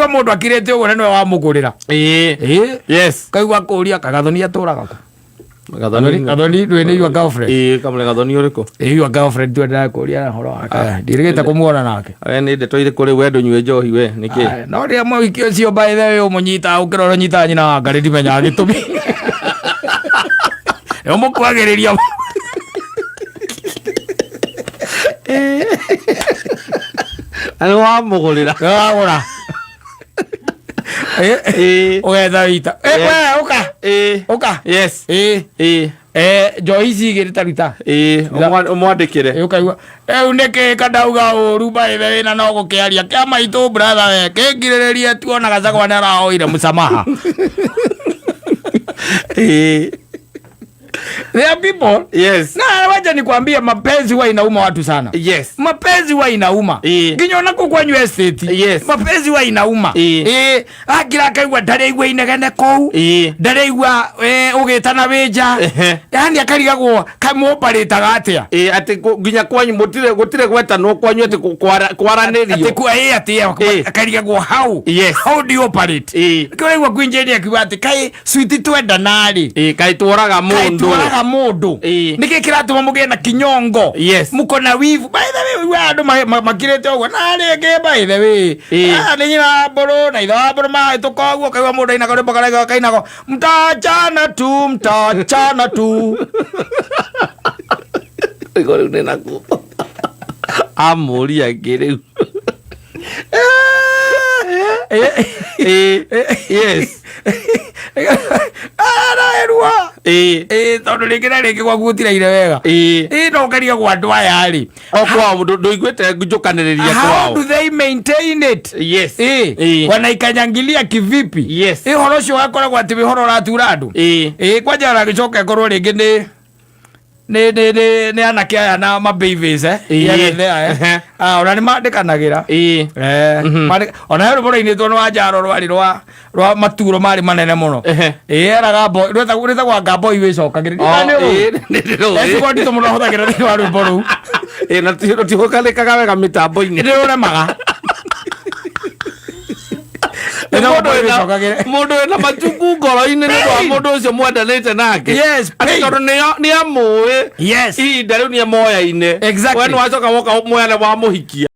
kaigua mundu akirete uguo nene wa mugurira yes kaigua kuria Gathoni aturaga ku Gathoni ni your girlfriend kamule Gathoni uriko your girlfriend twenda kuria horo wake ndirigite kumuona nake ni ndeto ire kuri wendo nywe njohi we niki no ria mwiki ucio by the way umunyita ukirora nyita nyina wa ngari ndimenya gitumi yo mukwagiriria ani wa mugurira agora ugetha wita we uka yes Joyce igirita ruta umwandikire ukaigua niki kadauga uru by the way na no gukiaria kia maitu brother we kingiririe tuona Gachagua ni arahoire musamaha There are people. Yes. Na wacha nikwambie mapenzi huwa inauma watu sana. Yes. Mapenzi huwa inauma. Nginya nako kwanyu estate. Yes. Mapenzi huwa inauma. Akira kaigwa ndareigwa inegene kou. Ndareigwa ugitana weja. Yani akarigagwo kamuoparetaga atia. Ati nginya kwanyu gutire gwetanwo kwanyu ati kwaranirio. Ati kwa atia akarigagwo how. Yes. How do you operate? Kiraigwa kwinjeni akiwa ati kai sweet twenda nari. Kai tworaga mundu. Tworaga mundu. Niki kiratuma mugie na kinyongo. Yes. Muko na wivu. By the way andu makirete ogwo na rege by the way. Ni nyina mburu na itha mburu ma tukogwo kaigwa mundu ina kare bakara kainago mtachana tu. Igore nena ku. Amuri agire. Yes. Erwa tondu ringi na ringi gwaku gutiraire wega no karia gwa andu aya ri okwa mundu nduiguite njukaniriria kwao. How do they maintain it? Yes. Wanaikanyangilia kivipi? Yes. Horo cio gakoragwo ati mihoro ratura andu kwanja aragicoka korwo ringi ni anake aya na mababies ona ni mandikanagira ona ruboro-ini twa nwa njaro rwari rwa maturo mari manene muno eraga boy rwetagwa ngabo iwicokagiriria ndito muno huthagira thini wa rwimbo ruu na tihukalikaga wega mitambo-ini ndiruremaga mundu wina matungu ngoro-ini ni wa mundu ucio mwendanite nake tondu ni amui ihinda riu ni amoya-ine we ni wacoka woka moyane wa muhikia.